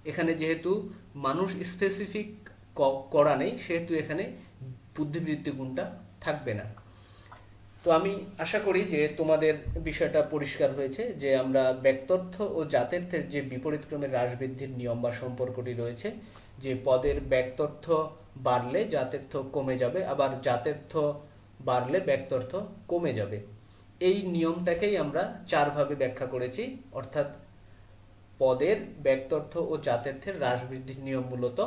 Speaker 2: এখানে যেহেতু মানুষ স্পেসিফিক করা নেই, সেহেতু এখানে বুদ্ধিবৃত্তি গুণটা থাকবে না। তো আমি আশা করি যে তোমাদের বিষয়টা পরিষ্কার হয়েছে, যে আমরা ব্যক্তর্থ ও জাত্যর্থের যে বিপরীত ক্রমে হ্রাস বৃদ্ধির নিয়ম বা সম্পর্কটি রয়েছে, যে পদের ব্যক্তর্থ বাড়লে জাত্যর্থ কমে যাবে, আবার জাত্যর্থ বাড়লে ব্যক্তর্থ কমে যাবে। এই নিয়মটাকেই আমরা 4 ভাবে ব্যাখ্যা করেছি, অর্থাৎ পদের ব্যক্তর্থ ও জাত্যর্থের হ্রাস বৃদ্ধির নিয়ম মূলত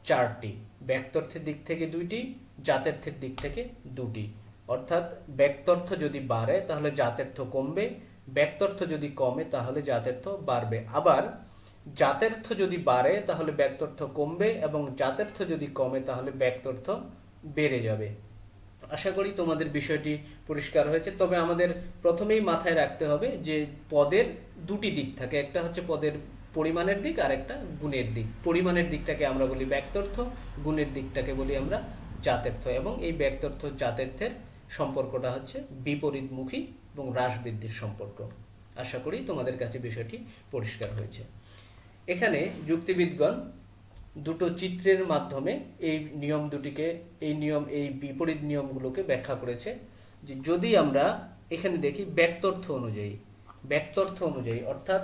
Speaker 2: 4টি। ব্যক্তর্থের দিক থেকে 2টি, জাত্যর্থের দিক থেকে 2টি। অর্থাৎ ব্যক্তর্থ যদি বাড়ে তাহলে জাত্যর্থ কমবে, ব্যক্তর্থ যদি কমে তাহলে জাত্যর্থ বাড়বে। আবার জাত্যর্থ যদি বাড়ে তাহলে ব্যক্তর্থ কমবে, এবং জাত্যর্থ যদি কমে তাহলে ব্যক্তর্থ বেড়ে যাবে। আশা করি তোমাদের বিষয়টি পরিষ্কার হয়েছে। তবে আমাদের প্রথমেই মাথায় রাখতে হবে যে পদের 2টি দিক থাকে, একটা হচ্ছে পদের পরিমাণের দিক আর একটা গুণের দিক। পরিমাণের দিকটাকে আমরা বলি ব্যক্তর্থ, গুণের দিকটাকে বলি আমরা জাত্যর্থ, এবং এই ব্যক্তর্থ জাত্যর্থের সম্পর্কটা হচ্ছে বিপরীতমুখী এবং হ্রাস বৃদ্ধির সম্পর্ক। আশা করি তোমাদের কাছে বিষয়টি পরিষ্কার হয়েছে। এখানে যুক্তিবিদগণ 2টো চিত্রের মাধ্যমে এই নিয়ম দুটিকে, এই বিপরীত নিয়মগুলোকে ব্যাখ্যা করেছে। যে যদি আমরা এখানে দেখি ব্যক্তর্থ অনুযায়ী, অর্থাৎ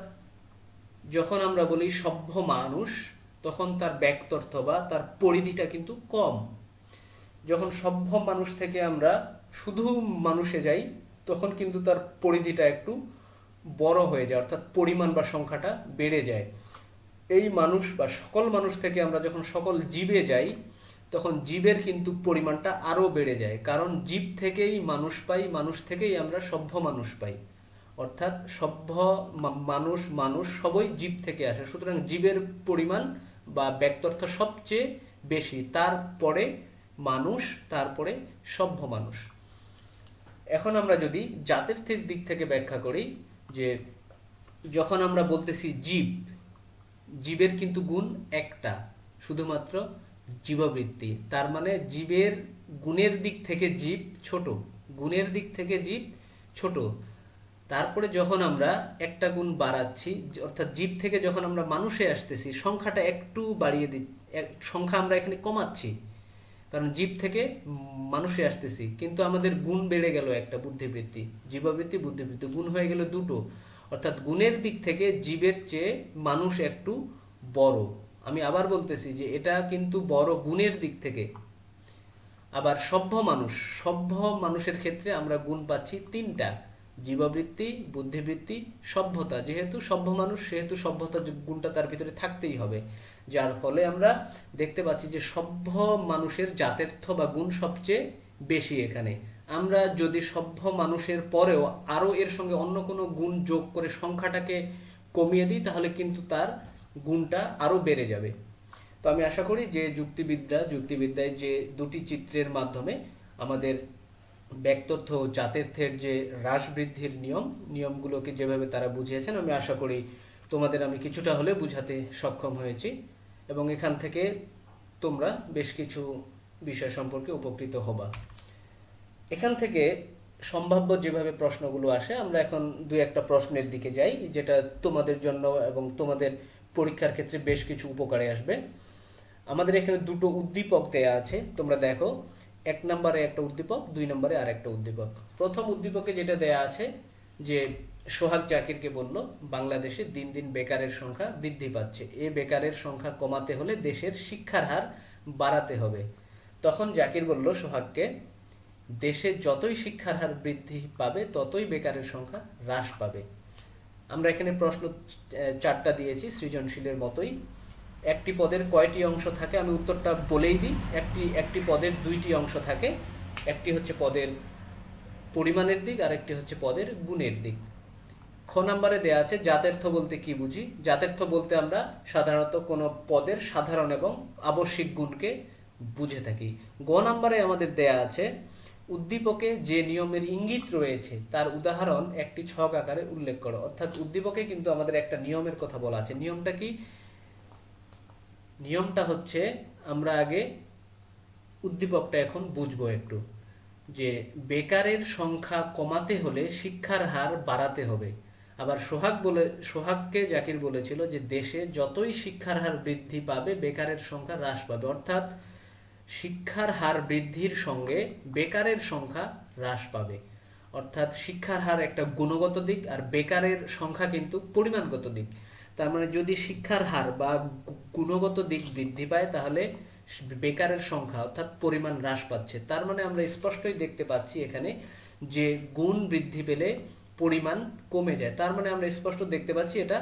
Speaker 2: যখন আমরা বলি সভ্য মানুষ, তখন তার ব্যক্তর্থ বা তার পরিধিটা কিন্তু কম। যখন সভ্য মানুষ থেকে আমরা শুধু মানুষে যাই, তখন কিন্তু তার পরিধিটা একটু বড় হয়ে যায়, অর্থাৎ পরিমাণ বা সংখ্যাটা বেড়ে যায়। এই মানুষ বা সকল মানুষ থেকে আমরা যখন সকল জীবে যাই, তখন জীবের কিন্তু পরিমাণটা আরো বেড়ে যায়, কারণ জীব থেকেই মানুষ পাই, মানুষ থেকেই আমরা সভ্য মানুষ পাই। অর্থাৎ সভ্য মানুষ সবই জীব থেকে আসে, সুতরাং জীবের পরিমাণ বা ব্যক্তর্থ সবচেয়ে বেশি, তারপরে মানুষ, তারপরে সভ্য মানুষ। এখন আমরা যদি জাত্যর্থের দিক থেকে ব্যাখ্যা করি, যে যখন আমরা বলতেছি জীবের কিন্তু গুণ একটা, শুধুমাত্র জীববৃত্তি। তার মানে জীবের গুণের দিক থেকে জীব ছোট, গুণের দিক থেকে জীব ছোট। তারপরে যখন আমরা একটা গুণ বাড়াচ্ছি, অর্থাৎ জীব থেকে যখন আমরা মানুষে আসতেছি, সংখ্যাটা একটু বাড়িয়ে সংখ্যা আমরা এখানে কমাচ্ছি, কারণ জীব থেকে মানুষে আসতেছি, কিন্তু আমাদের গুণ বেড়ে গেল একটা, বুদ্ধিবৃত্তি, জীববৃত্তি, বুদ্ধিবৃত্তি, গুণ হয়ে গেল 2টো। অর্থাৎ গুণের দিক থেকে জীবের চেয়ে মানুষ একটু বড়, আমি আবার বলতেছি যে এটা কিন্তু বড় গুণের দিক থেকে। আবার সভ্য মানুষের ক্ষেত্রে আমরা গুণ পাচ্ছি তিনটা: জীববৃত্তি, বুদ্ধিবৃত্তি, সভ্যতা। যেহেতু সভ্য মানুষ সেহেতু সভ্যতা গুণটা তার ভিতরে থাকতেই হবে, যার ফলে আমরা দেখতে পাচ্ছি যে সভ্য মানুষের জাতের্থ বা গুণ সবচেয়ে বেশি এখানে। আমরা যদি সভ্য মানুষের পরেও আরো এর সঙ্গে অন্য কোনো গুণ যোগ করে সংখ্যাটাকে কমিয়ে দিই তাহলে কিন্তু তার গুণটা আরো বেড়ে যাবে। তো আমি আশা করি যে যুক্তিবিদ্যায় যে দুটি চিত্রের মাধ্যমে আমাদের ব্যক্তর্থ ও জাতের্থের যে হ্রাস বৃদ্ধির নিয়মগুলোকে যেভাবে তারা বুঝিয়েছেন, আমি আশা করি তোমাদের আমি কিছুটা হলে বুঝাতে সক্ষম হয়েছি এবং এখান থেকে তোমরা বেশ কিছু বিষয় সম্পর্কে উপকৃত হবা। এখান থেকে সম্ভাব্য যেভাবে প্রশ্নগুলো আসে, আমরা এখন দুই একটা প্রশ্নের দিকে যাই যেটা তোমাদের জন্য এবং তোমাদের পরীক্ষার ক্ষেত্রে বেশ কিছু উপকারে আসবে। আমাদের এখানে দুটো উদ্দীপক দেয়া আছে, তোমরা দেখো। 1 নম্বরে একটা উদ্দীপক, 2 নম্বরে আর একটা উদ্দীপক। প্রথম উদ্দীপকে যেটা দেয়া আছে যে সোহাগ জাকিরকে বলল বাংলাদেশে দিন দিন বেকারের সংখ্যা বৃদ্ধি পাচ্ছে, এ বেকারের সংখ্যা কমাতে হলে দেশের শিক্ষার হার বাড়াতে হবে। তখন জাকির বলল সোহাগকে, দেশে যতই শিক্ষার হার বৃদ্ধি পাবে ততই বেকারের সংখ্যা হ্রাস পাবে। আমরা এখানে প্রশ্ন 4টা দিয়েছি সৃজনশীলের মতোই। একটি পদের কয়টি অংশ থাকে, আমি উত্তরটা বলেই দিই। একটি পদের 2টি অংশ থাকে, একটি হচ্ছে পদের পরিমাণের দিক আর একটি হচ্ছে পদের গুণের দিক। খ নম্বরে দেয়া আছে জাতের্থ বলতে কি বুঝি। জাতের্থ বলতে আমরা সাধারণত কোনো পদের সাধারণ এবং আবশ্যিক গুণকে বুঝে থাকি। গ নম্বরে আমাদের দেয়া আছে উদ্দীপকে যে নিয়মের ইঙ্গিত রয়েছে তার উদাহরণ একটি ছক আকারে উল্লেখ করো। অর্থাৎ উদ্দীপকে কিন্তু আমাদের একটা নিয়মের কথা বলা আছে। নিয়মটা কি? নিয়মটা হচ্ছে, আমরা আগে উদ্দীপকটা এখন বুঝবো একটু, যে বেকারের সংখ্যা কমাতে হলে শিক্ষার হার বাড়াতে হবে। আবার সোহাগকে জাকির বলেছিল যে দেশে যতই শিক্ষার হার বৃদ্ধি পাবে বেকারের সংখ্যা হ্রাস পাবে। অর্থাৎ শিক্ষার হার বৃদ্ধির সঙ্গে বেকারের সংখ্যা হ্রাস পাবে। অর্থাৎ শিক্ষার হার একটা গুণগত দিক আর বেকারের সংখ্যা কিন্তু পরিমাণগত দিক। তার মানে যদি শিক্ষার হার বা গুণগত দিক বৃদ্ধি পায় তাহলে বেকারের সংখ্যা অর্থাৎ পরিমাণ হ্রাস পাচ্ছে। তার মানে আমরা স্পষ্টই দেখতে পাচ্ছি এখানে যে গুণ বৃদ্ধি পেলে পরিমাণ কমে যায়। তার মানে আমরা স্পষ্ট দেখতে পাচ্ছি এটা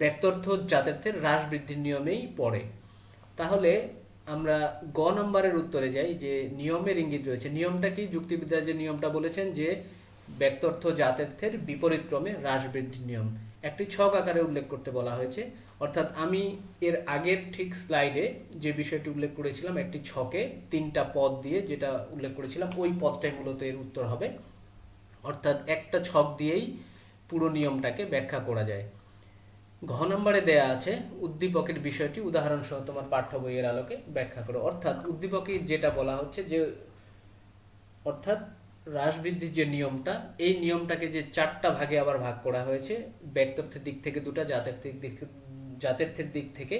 Speaker 2: ব্যক্তর্থ জাতের্থের হ্রাস বৃদ্ধির নিয়মেই পড়ে। তাহলে আমরা গ নম্বরের উত্তরে যাই, যে নিয়মের ইঙ্গিত রয়েছে। নিয়মটা কি? যুক্তিবিদ্যা যে নিয়মটা বলেছেন যে ব্যক্তর্থ জাতের্থের বিপরীত ক্রমে হ্রাস বৃদ্ধির নিয়ম একটি ছক আকারে উল্লেখ করতে বলা হয়েছে। অর্থাৎ আমি এর আগের ঠিক স্লাইডে যে বিষয়টি উল্লেখ করেছিলাম, একটি ছকে 3টা পদ দিয়ে যেটা উল্লেখ করেছিলাম, ওই পদটাই মূলত এর উত্তর হবে। অর্থাৎ একটা ছক দিয়েই পুরো নিয়মটাকে ব্যাখ্যা করা যায়। ঘ নম্বরে দেয়া আছে উদ্দীপকের বিষয়টি উদাহরণ সহ তোমার পাঠ্য বইয়ের আলোকে ব্যাখ্যা করো। অর্থাৎ উদ্দীপকে যেটা বলা হচ্ছে যে অর্থাৎ হ্রাস বৃদ্ধির যে নিয়মটা, এই নিয়মটাকে যে 4টা ভাগে আবার ভাগ করা হয়েছে, ব্যক্তর্থের দিক থেকে 2টা, জাতের্থের দিক থেকে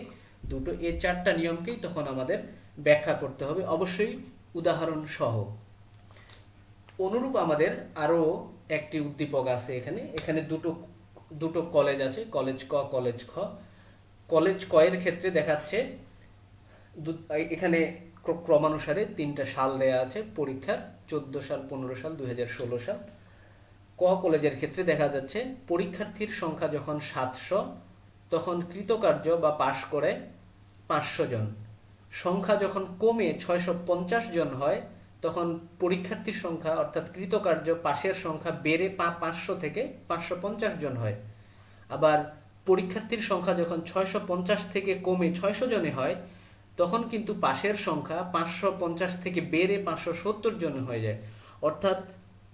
Speaker 2: 2টো, এই 4টা নিয়মকেই তখন আমাদের ব্যাখ্যা করতে হবে, অবশ্যই উদাহরণ সহ। অনুরূপ আমাদের আরো একটি উদ্দীপক আছে এখানে। এখানে দুটো কলেজ আছে, কলেজ ক, কলেজ খ। কলেজ ক এর ক্ষেত্রে দেখাচ্ছে এখানে ক্রমানুসারে 3টা সাল দেয়া আছে পরীক্ষার, 14 সাল, 15 সাল, 2016 সাল। ক কলেজের ক্ষেত্রে দেখা যাচ্ছে পরীক্ষার্থীর সংখ্যা যখন 700 তখন কৃতকার্য বা পাশ করে 500 জন। সংখ্যা যখন কমে 650 জন হয় তখন পরীক্ষার্থীর সংখ্যা অর্থাৎ কৃতকার্য পাশের সংখ্যা বেড়ে 500 থেকে 550 জন হয়। আবার পরীক্ষার্থীর সংখ্যা যখন 650 থেকে কমে 600 জনে হয় তখন কিন্তু পাশের সংখ্যা 550 থেকে বেড়ে 570 জন হয়ে যায়। অর্থাৎ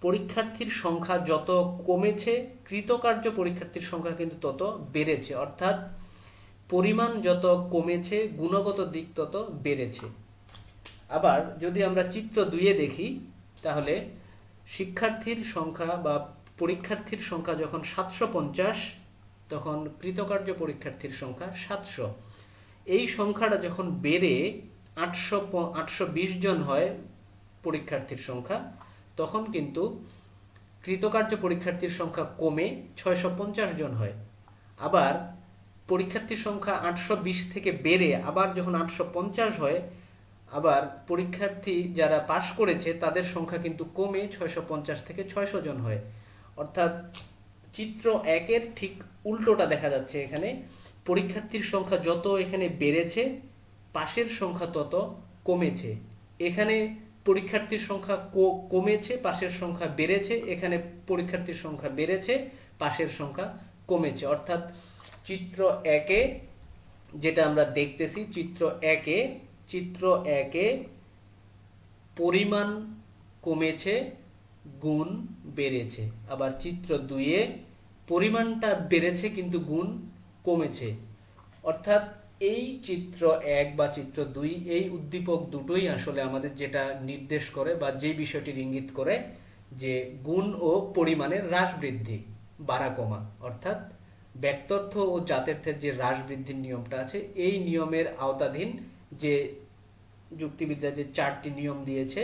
Speaker 2: পরীক্ষার্থীর সংখ্যা যত কমেছে কৃতকার্য পরীক্ষার্থীর সংখ্যা কিন্তু তত বেড়েছে। অর্থাৎ পরিমাণ যত কমেছে গুণগত দিক তত বেড়েছে। আবার যদি আমরা চিত্র 2-এ দেখি তাহলে শিক্ষার্থীর সংখ্যা বা পরীক্ষার্থীর সংখ্যা যখন 750 তখন কৃতকার্য পরীক্ষার্থীর সংখ্যা 700। এই সংখ্যাটা যখন বেড়ে 820 জন হয় পরীক্ষার্থীর সংখ্যা, তখন কিন্তু কৃতকার্য পরীক্ষার্থীর সংখ্যা কমে 650 জন হয়। আবার পরীক্ষার্থীর সংখ্যা 820 থেকে বেড়ে আবার যখন 850 হয়, আবার পরীক্ষার্থী যারা পাশ করেছে তাদের সংখ্যা কিন্তু কমে 650 থেকে 600 জন হয়। অর্থাৎ চিত্র 1-এর ঠিক উল্টোটা দেখা যাচ্ছে এখানে। পরীক্ষার্থীর সংখ্যা যত এখানে বেড়েছে, পাশের সংখ্যা তত কমেছে। এখানে পরীক্ষার্থীর সংখ্যা কমেছে, পাশের সংখ্যা বেড়েছে। এখানে পরীক্ষার্থীর সংখ্যা বেড়েছে, পাশের সংখ্যা কমেছে। অর্থাৎ চিত্র 1-এ যেটা আমরা দেখতেছি, চিত্র একে পরিমাণ কমেছে, গুণ বেড়েছে। আবার চিত্র 2-এ পরিমাণটা বেড়েছে কিন্তু গুণ কমেছে। অর্থাৎ এই চিত্র 1 বা চিত্র 2, এই উদ্দীপক দুটোই আসলে আমাদের যেটা নির্দেশ করে বা যে বিষয়টির ইঙ্গিত করে যে গুণ ও পরিমাণের হ্রাস বৃদ্ধি, বাড়া কমা। অর্থাৎ ব্যক্তার্থ ও জাত্যর্থের যে হ্রাস বৃদ্ধির নিয়মটা আছে, এই নিয়মের আওতাধীন যে যুক্তিবিদ্যা যে 4টি নিয়ম দিয়েছে,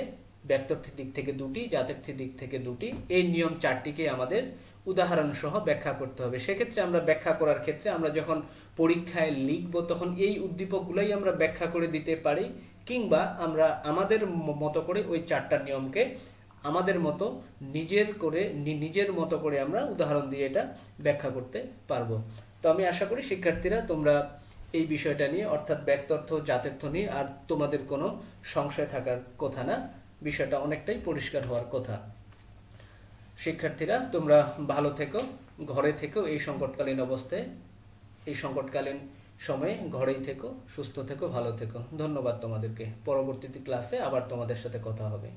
Speaker 2: ব্যক্তার্থের দিক থেকে 2টি, জাত্যর্থের দিক থেকে 2টি, এই নিয়ম 4টিকে আমাদের উদাহরণ সহ ব্যাখ্যা করতে হবে। সেক্ষেত্রে আমরা ব্যাখ্যা করার ক্ষেত্রে আমরা যখন পরীক্ষায় লিখব তখন এই উদ্দীপকগুলোই আমরা ব্যাখ্যা করে দিতে পারি, কিংবা আমরা আমাদের মতো করে ওই 4টা নিয়মকে আমাদের মতো নিজের মতো করে আমরা উদাহরণ দিয়ে এটা ব্যাখ্যা করতে পারবো। তো আমি আশা করি শিক্ষার্থীরা তোমরা এই বিষয়টা নিয়ে, অর্থাৎ ব্যক্তার্থ জাত্যর্থ নিয়ে আর তোমাদের কোনো সংশয় থাকার কথা না, বিষয়টা অনেকটাই পরিষ্কার হওয়ার কথা। শিক্ষার্থীরা তোমরা ভালো থেকো, ঘরে থেকো। এই সংকটকালীন অবস্থায়, এই সংকটকালীন সময়ে ঘরেই থেকো, সুস্থ থেকো, ভালো থেকো। ধন্যবাদ তোমাদেরকে। পরবর্তী ক্লাসে আবার তোমাদের সাথে কথা হবে।